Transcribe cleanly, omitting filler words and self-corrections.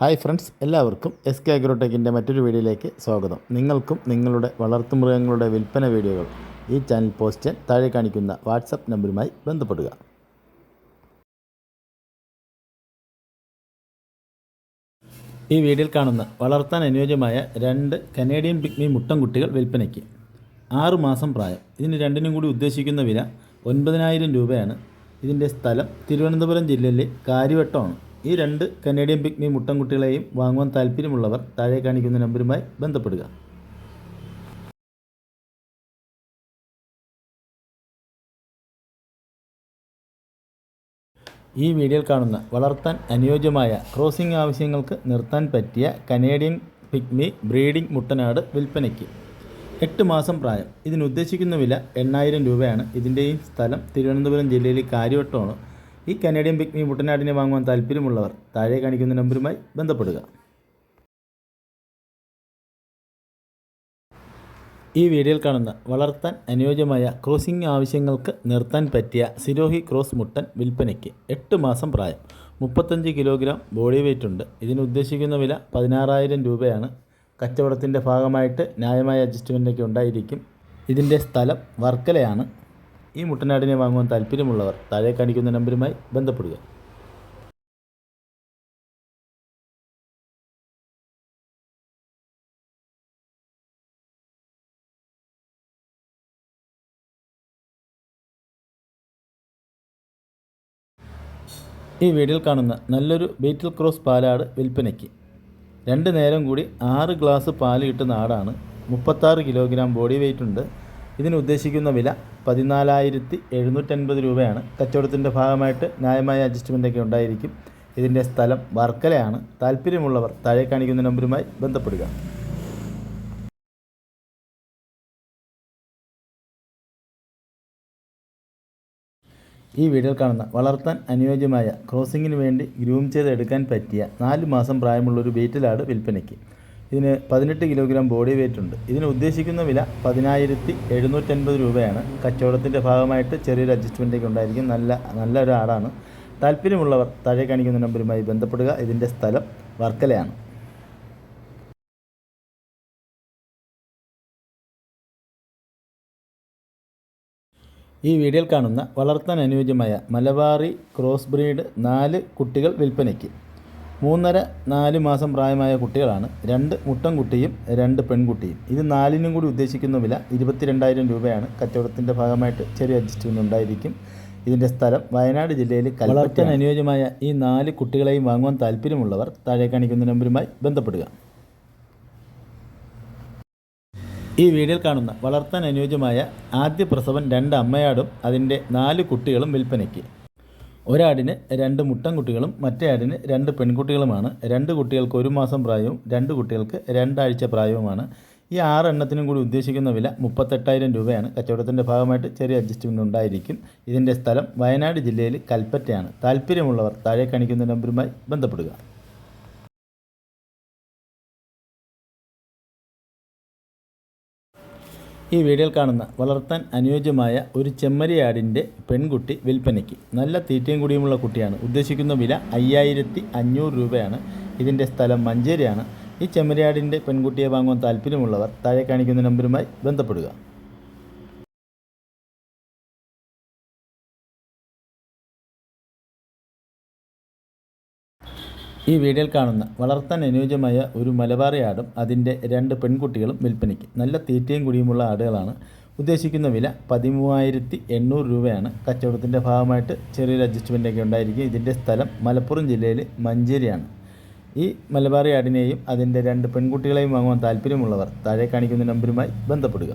Hi friends, എല്ലാവർക്കും SK അഗ്രോടെക്കിൻ്റെ മറ്റൊരു വീഡിയോയിലേക്ക് സ്വാഗതം. നിങ്ങൾക്കും നിങ്ങളുടെ വളർത്തുമൃഗങ്ങളുടെ വിൽപ്പന വീഡിയോകൾ ഈ ചാനൽ പോസ്റ്റ് ചെയ്യാൻ താഴെ കാണിക്കുന്ന വാട്സപ്പ് നമ്പറുമായി ബന്ധപ്പെടുക. ഈ വീഡിയോയിൽ കാണുന്ന വളർത്താൻ അനുയോജ്യമായ 2 കനേഡിയൻ പിഗ്മി മുട്ടൻകുട്ടികൾ വിൽപ്പനയ്ക്ക്. 6 മാസം പ്രായം. ഇതിന് രണ്ടിനും കൂടി ഉദ്ദേശിക്കുന്ന വില 9,000 രൂപയാണ്. ഇതിൻ്റെ സ്ഥലം തിരുവനന്തപുരം ജില്ലയിലെ കാര്യവട്ടമാണ്. ഈ 2 കനേഡിയൻ പിഗ്മി മുട്ടൻകുട്ടികളെയും വാങ്ങുവാൻ താല്പര്യമുള്ളവർ താഴെ കാണിക്കുന്ന നമ്പറുമായി ബന്ധപ്പെടുക. ഈ വീഡിയോയിൽ കാണുന്ന വളർത്താൻ അനുയോജ്യമായ ക്രോസിംഗ് ആവശ്യങ്ങൾക്ക് നിർത്താൻ പറ്റിയ കനേഡിയൻ പിഗ്മി ബ്രീഡിംഗ് മുട്ടനാട് വിൽപ്പനയ്ക്ക്. 8 മാസം പ്രായം. ഇതിന് ഉദ്ദേശിക്കുന്ന വില 8,000 രൂപയാണ്. ഇതിൻ്റെയും സ്ഥലം തിരുവനന്തപുരം ജില്ലയിലെ കാര്യവട്ടമാണ്. ഈ കനേഡിയൻ പിഗ്മി മുട്ടനാടിനെ വാങ്ങുവാൻ താല്പര്യമുള്ളവർ താഴെ കാണിക്കുന്ന നമ്പറുമായി ബന്ധപ്പെടുക. ഈ വീഡിയോയിൽ കാണുന്ന വളർത്താൻ അനുയോജ്യമായ ക്രോസിംഗ് ആവശ്യങ്ങൾക്ക് നിർത്താൻ പറ്റിയ സിരോഹി ക്രോസ് മുട്ടൻ വിൽപ്പനയ്ക്ക്. 8 മാസം പ്രായം. 35 കിലോഗ്രാം ബോഡി വെയ്റ്റ് ഉണ്ട്. ഇതിന് ഉദ്ദേശിക്കുന്ന വില 16,000 രൂപയാണ്. കച്ചവടത്തിൻ്റെ ഭാഗമായിട്ട് ന്യായമായ അഡ്ജസ്റ്റ്മെൻറ്റൊക്കെ ഉണ്ടായിരിക്കും. ഇതിൻ്റെ സ്ഥലം വർക്കലയാണ്. ഈ മുട്ടനാടിനെ വാങ്ങുവാൻ താല്പര്യമുള്ളവർ താഴെ കാണിക്കുന്ന നമ്പറുമായി ബന്ധപ്പെടുക. ഈ വീഡിയോയിൽ കാണുന്ന നല്ലൊരു ബീറ്റിൽ ക്രോസ് പാലാട് വിൽപ്പനയ്ക്ക്. 2 നേരം കൂടി 6 ഗ്ലാസ് പാല് കിട്ടുന്ന ആടാണ്. 36 കിലോഗ്രാം ബോഡി വെയ്റ്റ് ഉണ്ട്. ഇതിന് ഉദ്ദേശിക്കുന്ന വില 14,750 രൂപയാണ്. കച്ചവടത്തിൻ്റെ ഭാഗമായിട്ട് ന്യായമായ അഡ്ജസ്റ്റ്മെൻറ്റൊക്കെ ഉണ്ടായിരിക്കും. ഇതിൻ്റെ സ്ഥലം വർക്കലയാണ്. താല്പര്യമുള്ളവർ താഴെ കാണിക്കുന്ന നമ്പറുമായി ബന്ധപ്പെടുക. ഈ വീഡിയോയിൽ കാണുന്ന വളർത്താൻ അനുയോജ്യമായ ക്രോസിങ്ങിന് വേണ്ടി ഗ്രൂം ചെയ്തെടുക്കാൻ പറ്റിയ 4 മാസം പ്രായമുള്ളൊരു ബീറ്റിലാട് വിൽപ്പനയ്ക്ക്. ഇതിന് 18 കിലോഗ്രാം ബോഡി വെയ്റ്റ് ഉണ്ട്. ഇതിന് ഉദ്ദേശിക്കുന്ന വില 10,750 രൂപയാണ്. കച്ചവടത്തിൻ്റെ ഭാഗമായിട്ട് ചെറിയൊരു അഡ്ജസ്റ്റ്മെൻറ്റൊക്കെ ഉണ്ടായിരിക്കും. നല്ലൊരു ആടാണ്. താല്പര്യമുള്ളവർ താഴെ കാണിക്കുന്ന നമ്പറുമായി ബന്ധപ്പെടുക. ഇതിൻ്റെ സ്ഥലം വർക്കലയാണ്. ഈ വീഡിയോയിൽ കാണുന്ന വളർത്താൻ അനുയോജ്യമായ മലബാറി ക്രോസ് ബ്രീഡ് 4 കുട്ടികൾ വിൽപ്പനയ്ക്ക്. 3.5-4 മാസം പ്രായമായ കുട്ടികളാണ്. 2 മുട്ടൻകുട്ടിയും 2 പെൺകുട്ടിയും. ഇത് 4നും കൂടി ഉദ്ദേശിക്കുന്ന വില 22,000 രൂപയാണ്. കച്ചവടത്തിൻ്റെ ഭാഗമായിട്ട് ചെറിയ അഡ്ജസ്റ്റ്മെൻറ്റ് ഉണ്ടായിരിക്കും. ഇതിൻ്റെ സ്ഥലം വയനാട് ജില്ലയിൽ. വളർത്താൻ അനുയോജ്യമായ ഈ 4 കുട്ടികളെയും വാങ്ങുവാൻ താല്പര്യമുള്ളവർ താഴെ കാണിക്കുന്ന നമ്പറുമായി ബന്ധപ്പെടുക. ഈ വീഡിയോയിൽ കാണുന്ന വളർത്താൻ അനുയോജ്യമായ ആദ്യ പ്രസവം 2 അമ്മയാടും അതിൻ്റെ 4 കുട്ടികളും വിൽപ്പനയ്ക്ക്. ഒരാടിന് 2 മുട്ടൻകുട്ടികളും മറ്റേ ആടിന് 2 പെൺകുട്ടികളുമാണ്. 2 കുട്ടികൾക്ക് 1 മാസം പ്രായവും 2 കുട്ടികൾക്ക് 2 ആഴ്ച പ്രായവുമാണ്. ഈ 6 എണ്ണത്തിനും കൂടി ഉദ്ദേശിക്കുന്ന വില 38,000 രൂപയാണ്. കച്ചവടത്തിൻ്റെ ഭാഗമായിട്ട് ചെറിയ അഡ്ജസ്റ്റ്മെൻറ്റ് ഉണ്ടായിരിക്കും. ഇതിൻ്റെ സ്ഥലം വയനാട് ജില്ലയിൽ കൽപ്പറ്റയാണ്. താല്പര്യമുള്ളവർ താഴെ കാണിക്കുന്ന നമ്പറുമായി ബന്ധപ്പെടുക. ഈ വീഡിയോയിൽ കാണുന്ന വളർത്താൻ അനുയോജ്യമായ ഒരു ചെമ്മരിയാടിൻ്റെ പെൺകുട്ടി വിൽപ്പനയ്ക്ക്. നല്ല തീറ്റയും കൂടിയുമുള്ള കുട്ടിയാണ്. ഉദ്ദേശിക്കുന്ന വില 5,500 രൂപയാണ്. ഇതിൻ്റെ സ്ഥലം മഞ്ചേരിയാണ്. ഈ ചെമ്മരിയാടിൻ്റെ പെൺകുട്ടിയെ വാങ്ങുവാൻ താല്പര്യമുള്ളവർ താഴെ കാണിക്കുന്ന നമ്പറുമായി ബന്ധപ്പെടുക. ഈ വീഡിയോയിൽ കാണുന്ന വളർത്താൻ അനുയോജ്യമായ ഒരു മലബാറി ആടും അതിൻ്റെ 2 പെൺകുട്ടികളും വിൽപ്പനയ്ക്ക്. നല്ല തീറ്റയും കുടിയുമുള്ള ആടുകളാണ്. ഉദ്ദേശിക്കുന്ന വില 13,800 രൂപയാണ്. കച്ചവടത്തിൻ്റെ ഭാഗമായിട്ട് ചെറിയൊരു അഡ്ജസ്റ്റ്മെൻറ്റൊക്കെ ഉണ്ടായിരിക്കും. ഇതിൻ്റെ സ്ഥലം മലപ്പുറം ജില്ലയിൽ മഞ്ചേരിയാണ്. ഈ മലബാറി ആടിനെയും അതിൻ്റെ 2 പെൺകുട്ടികളെയും വാങ്ങുവാൻ താല്പര്യമുള്ളവർ താഴെ കാണിക്കുന്ന നമ്പറുമായി ബന്ധപ്പെടുക.